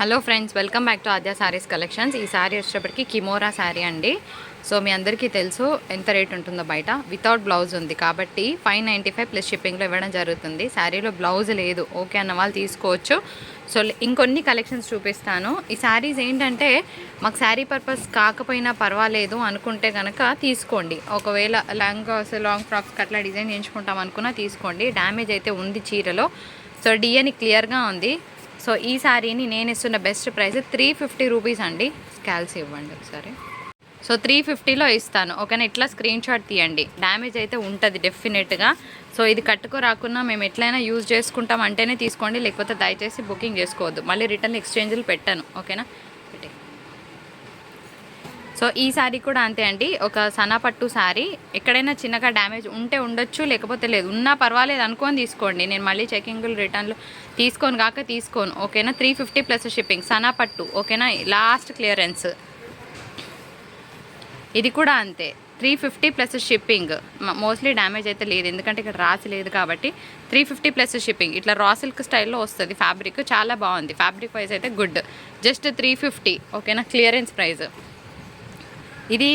Hello friends, welcome back to Aadya saris collections. ఈ sorry వచ్చేటప్పటికి Kimora sorry అండి. సో మీ అందరికీ తెలుసు ఎంత రేట్ ఉంటుందో. బయట వితౌట్ బ్లౌజ్ ఉంది కాబట్టి 595 ప్లస్ షిప్పింగ్లో ఇవ్వడం జరుగుతుంది. శారీలో బ్లౌజ్ లేదు, ఓకే అన్న వాళ్ళు తీసుకోవచ్చు. సో ఇంకొన్ని కలెక్షన్స్ చూపిస్తాను. ఈ శారీస్ ఏంటంటే మాకు శారీ పర్పస్ కాకపోయినా పర్వాలేదు అనుకుంటే కనుక తీసుకోండి. ఒకవేళ లాంగ్ ఫ్రాక్స్ అట్లా డిజైన్ చేయించుకుంటాం అనుకున్నా తీసుకోండి. డ్యామేజ్ అయితే ఉంది చీరలో. సో డిఎని క్లియర్గా ఉంది. సో ఈ శారీని నేను ఇస్తున్న బెస్ట్ ప్రైస్ 350 రూపీస్ అండి. స్కాల్స్ ఇవ్వండి ఒకసారి. సో 350లో ఇస్తాను, ఓకేనా. ఇట్లా స్క్రీన్ షాట్ తీయండి. డ్యామేజ్ అయితే ఉంటుంది డెఫినెట్గా. సో ఇది కట్టుకో రాకున్నా మేము ఎట్లయినా యూజ్ చేసుకుంటాం అంటేనే తీసుకోండి, లేకపోతే దయచేసి బుకింగ్ చేసుకోవద్దు. మళ్ళీ రిటర్న్ ఎక్స్చేంజ్లు పెట్టాను, ఓకేనా. సో ఈ శారీ కూడా అంతే అండి. ఒక సన్నపట్టు శారీ. ఎక్కడైనా చిన్నగా డ్యామేజ్ ఉంటే ఉండొచ్చు, లేకపోతే లేదు. ఉన్నా పర్వాలేదు అనుకొని తీసుకోండి. నేను మళ్ళీ చెకింగ్లు రిటర్న్లు తీసుకోను, ఓకేనా. 350 ప్లస్ షిప్పింగ్, సన్నపట్టు, ఓకేనా. Last clearance. ఇది కూడా అంతే, 350 ప్లస్ షిప్పింగ్. మోస్ట్లీ డ్యామేజ్ అయితే లేదు, ఎందుకంటే ఇక్కడ రాసి లేదు కాబట్టి. 350 ప్లస్ షిప్పింగ్. ఇట్లా రా సిల్క్ స్టైల్లో వస్తుంది ఫ్యాబ్రిక్. చాలా బాగుంది ఫ్యాబ్రిక్ వైజ్ అయితే, గుడ్. జస్ట్ 350, ఓకేనా. Clearance price. ఇది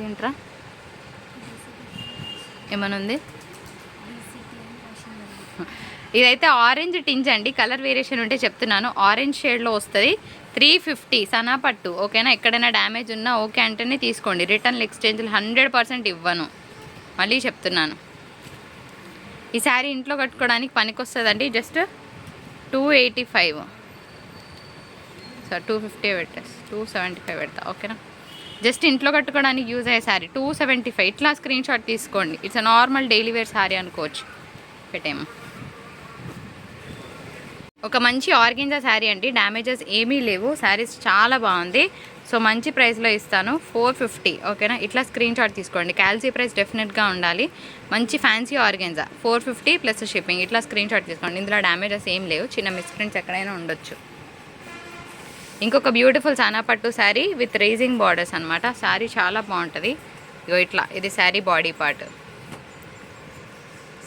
ఏంట్రా ఏమనుంది. ఇదైతే ఆరెంజ్ టింజ్ అండి. కలర్ వేరియేషన్ ఉంటే చెప్తున్నాను. ఆరెంజ్ షేడ్లో వస్తుంది. 350 సనాపట్టు, ఓకేనా. ఎక్కడైనా డ్యామేజ్ ఉన్నా ఓకే అంటేనే తీసుకోండి. రిటర్న్ ఎక్స్చేంజ్లు 100% ఇవ్వను, మళ్ళీ చెప్తున్నాను. ఈ శారీ ఇంట్లో కట్టుకోవడానికి పనికొస్తుందండి. జస్ట్ 285. సో 250 పెట్టేసి 275 పెడతా, ఓకేనా. జస్ట్ ఇంట్లో కట్టుకోవడానికి యూజ్ అయ్యే శారీ 275. ఇట్లా స్క్రీన్ షాట్ తీసుకోండి. It's a normal daily wear sari అనుకోవచ్చు. పెట్టేమో ఒక మంచి ఆర్గెంజా శారీ అండి. డ్యామేజెస్ ఏమీ లేవు. శారీస్ చాలా బాగుంది. సో మంచి ప్రైస్లో ఇస్తాను, 450, ఓకేనా. ఇట్లా స్క్రీన్ షాట్ తీసుకోండి. క్యాల్సీ ప్రైస్ డెఫినెట్గా ఉండాలి. మంచి ఫ్యాన్సీ ఆర్గెంజా, 450 ప్లస్ షిప్పింగ్. ఇట్లా స్క్రీన్ షాట్ తీసుకోండి. ఇందులో డ్యామేజెస్ ఏం లేవు, చిన్న మిస్ప్రింట్స్ ఎక్కడైనా ఉండొచ్చు. ఇంకొక బ్యూటిఫుల్ సనాపట్టు శారీ విత్ రేజింగ్ బార్డర్స్ అనమాట. శారీ చాలా బాగుంటుంది. ఇగో ఇట్లా, ఇది sari body part.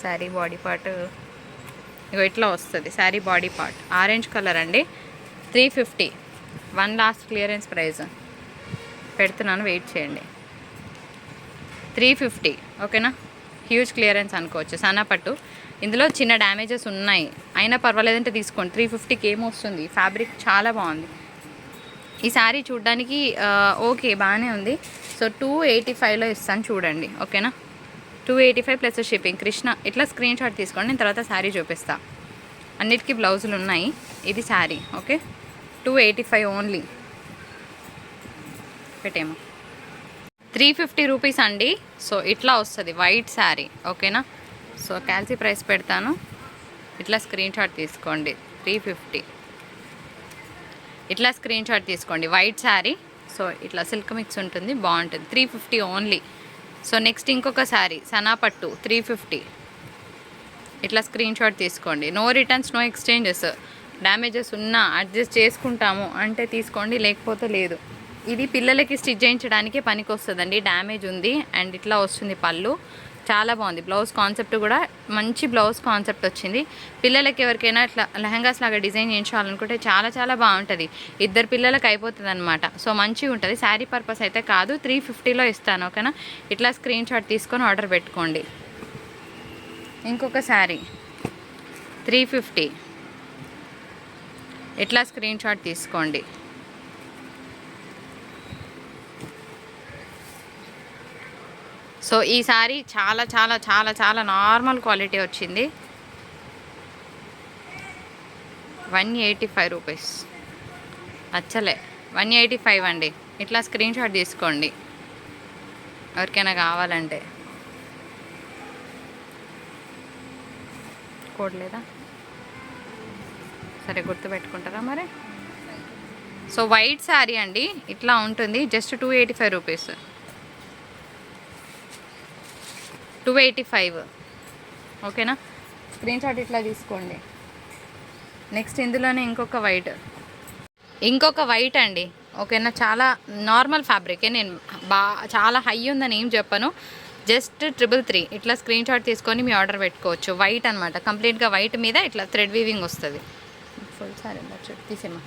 Sari body part ఇగో ఇట్లా వస్తుంది. Sari body part orange colour అండి. 350. వన్ లాస్ట్ క్లియరెన్స్ ప్రైస్ పెడుతున్నాను, వెయిట్ చేయండి. 350, ఓకేనా. హ్యూజ్ క్లియరెన్స్ అనుకోవచ్చు. సన్నపట్టు. ఇందులో చిన్న డ్యామేజెస్ ఉన్నాయి, అయినా పర్వాలేదంటే తీసుకోండి. 350కి ఏమొస్తుంది. ఫ్యాబ్రిక్ చాలా బాగుంది. ఈ శారీ చూడడానికి ఓకే, బాగానే ఉంది. సో 285లో ఇస్తాను, చూడండి, ఓకేనా. 285 ప్లస్ షిప్పింగ్. కృష్ణ. ఇట్లా స్క్రీన్ షాట్ తీసుకోండి. నేను తర్వాత శారీ చూపిస్తా. అన్నిటికీ బ్లౌజులు ఉన్నాయి. ఇది శారీ, ఓకే. 285 ఓన్లీ. పెట్టేమో 350 రూపీస్ అండి. సో ఇట్లా వస్తుంది వైట్ శారీ, ఓకేనా. సో క్యాల్సీ ప్రైస్ పెడతాను. ఇట్లా స్క్రీన్ షాట్ తీసుకోండి. 350. ఇట్లా స్క్రీన్ షాట్ తీసుకోండి. వైట్ శారీ. సో ఇట్లా సిల్క్ మిక్స్ ఉంటుంది, బాగుంటుంది. 350 ఓన్లీ. సో నెక్స్ట్ ఇంకొక శారీ సనాపట్టు, 350. ఇట్లా స్క్రీన్ షాట్ తీసుకోండి. No returns, no exchanges. Damages ఉన్నా అడ్జస్ట్ చేసుకుంటాము అంటే తీసుకోండి, లేకపోతే లేదు. ఇది పిల్లలకి స్టిచ్ చేయించడానికే పనికి వస్తుందండి. డ్యామేజ్ ఉంది అండ్ ఇట్లా వస్తుంది పళ్ళు. చాలా బాగుంది. బ్లౌజ్ కాన్సెప్ట్ కూడా మంచి బ్లౌజ్ కాన్సెప్ట్ వచ్చింది. పిల్లలకి ఎవరికైనా ఇట్లా లెహంగాస్ లాగా డిజైన్ చేయించాలనుకుంటే చాలా చాలా బాగుంటుంది. ఇద్దరు పిల్లలకి అయిపోతుంది అనమాట. సో మంచిగా ఉంటుంది. శారీ పర్పస్ అయితే కాదు. 350లో ఇస్తాను, ఓకేనా. ఇట్లా స్క్రీన్ షాట్ తీసుకొని ఆర్డర్ పెట్టుకోండి. ఇంకొక శారీ 350. ఇట్లా స్క్రీన్ షాట్ తీసుకోండి. సో ఈ శారీ చాలా చాలా చాలా చాలా నార్మల్ క్వాలిటీ వచ్చింది. 185 రూపీస్. నచ్చలే, 185 అండి. ఇట్లా స్క్రీన్ షాట్ తీసుకోండి ఎవరికైనా కావాలంటే. కోడ్ లేదా, సరే గుర్తుపెట్టుకుంటారా మరి. సో వైట్ శారీ అండి, ఇట్లా ఉంటుంది. Just 285 rupees. 285, ఓకేనా. స్క్రీన్ షాట్ ఇట్లా తీసుకోండి. నెక్స్ట్ ఇందులోనే ఇంకొక వైట్ అండి, ఓకేనా. చాలా నార్మల్ ఫ్యాబ్రికే. నేను చాలా హై ఉందని ఏం చెప్పను. జస్ట్ 333. ఇట్లా స్క్రీన్ షాట్ తీసుకొని మీ ఆర్డర్ పెట్టుకోవచ్చు. వైట్ అనమాట, కంప్లీట్గా వైట్ మీద ఇట్లా థ్రెడ్ వీవింగ్ వస్తుంది. ఫుల్ సారీ తీసేమా.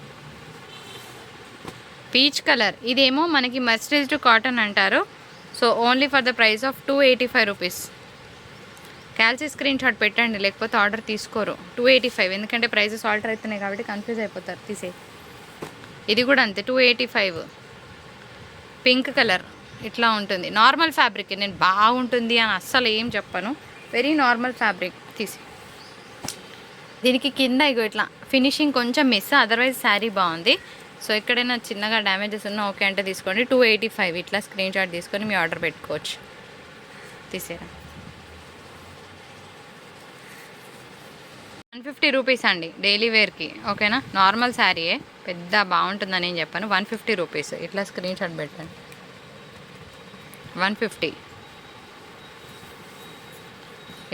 పీచ్ కలర్, ఇదేమో మనకి మర్సిడైజ్డ్ కాటన్ అంటారు. So only for the price of 285 rupees. క్యాల్సీ స్క్రీన్ షాట్ పెట్టండి, లేకపోతే ఆర్డర్ తీసుకోరు. 285, ఎందుకంటే ప్రైజెస్ ఆల్టర్ అవుతున్నాయి కాబట్టి కన్ఫ్యూజ్ అయిపోతారు. తీసే ఇది కూడా అంతే 285. పింక్ కలర్ ఇట్లా ఉంటుంది. నార్మల్ ఫ్యాబ్రిక్, నేను బాగుంటుంది అని అస్సలు ఏం చెప్పను, వెరీ నార్మల్ ఫ్యాబ్రిక్. తీసి దీనికి కింద ఇగో ఇట్లా ఫినిషింగ్ కొంచెం మిస్, అదర్వైజ్ శారీ బాగుంది. సో ఎక్కడైనా చిన్నగా డ్యామేజెస్ ఉన్నా ఓకే అంటే తీసుకోండి. 285 ఇట్లా స్క్రీన్ షాట్ తీసుకొని మీ ఆర్డర్ పెట్టుకోవచ్చు. తీసేరా 150 రూపీస్ అండి డైలీ వేర్కి, ఓకేనా. నార్మల్ శారీయే, పెద్ద బాగుంటుందని నేను చెప్పాను. 150 రూపీస్ ఇట్లా స్క్రీన్ షాట్ పెట్టండి. 150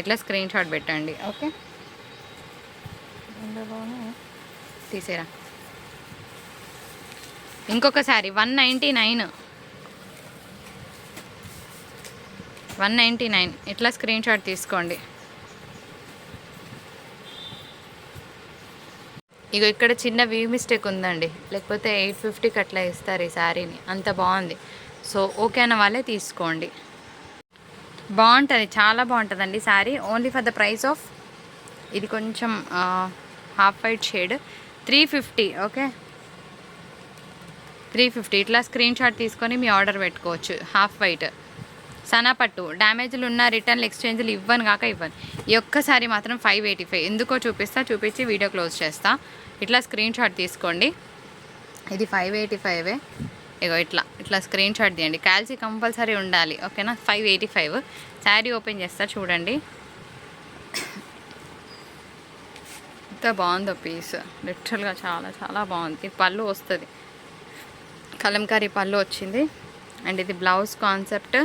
ఇట్లా స్క్రీన్ షాట్ పెట్టండి, ఓకే. ఇందులోనే తీసేరా ఇంకొక శారీ 199 ఇట్లా స్క్రీన్ షాట్ తీసుకోండి. ఇగో ఇక్కడ చిన్న వ్యూ మిస్టేక్ ఉందండి, లేకపోతే 850కి అట్లా ఇస్తారు ఈ శారీని, అంత బాగుంది. సో ఓకే అన్న వాళ్ళే తీసుకోండి. బాగుంటుంది, చాలా బాగుంటుందండి sari. Only for the price of, ఇది కొంచెం హాఫ్ వైట్ షేడ్, 350, ఓకే. 350 ఇట్లా స్క్రీన్ షాట్ తీసుకొని మీ ఆర్డర్ పెట్టుకోవచ్చు. హాఫ్ వైట్ సనాపట్టు, డ్యామేజ్లు ఉన్న రిటర్న్లు ఎక్స్చేంజ్లు ఇవ్వను కాక ఇవ్వను. ఈ ఒక్కసారి మాత్రం 585, ఎందుకో చూపించి వీడియో క్లోజ్ చేస్తా. ఇట్లా స్క్రీన్ షాట్ తీసుకోండి. ఇది 585. ఇగో ఇట్లా స్క్రీన్ షాట్ తీయండి. క్యాల్సీ కంపల్సరీ ఉండాలి, ఓకేనా. 585. శారీ ఓపెన్ చేస్తా చూడండి, ఎంత బాగుందో పీస్, లిటరల్గా చాలా చాలా బాగుంది. పళ్ళు వస్తుంది, కలంకారీ పళ్ళు వచ్చింది. అండ్ ఇది బ్లౌజ్ కాన్సెప్ట్,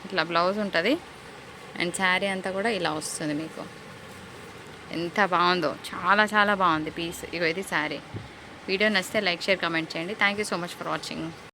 ఇట్లా బ్లౌజ్ ఉంటుంది. అండ్ శారీ అంతా కూడా ఇలా వస్తుంది మీకు. ఎంత బాగుందో, చాలా చాలా బాగుంది పీస్. ఇగో ఇది శారీ. వీడియో నచ్చితే లైక్, షేర్, కామెంట్ చేయండి. Thank you so much for watching.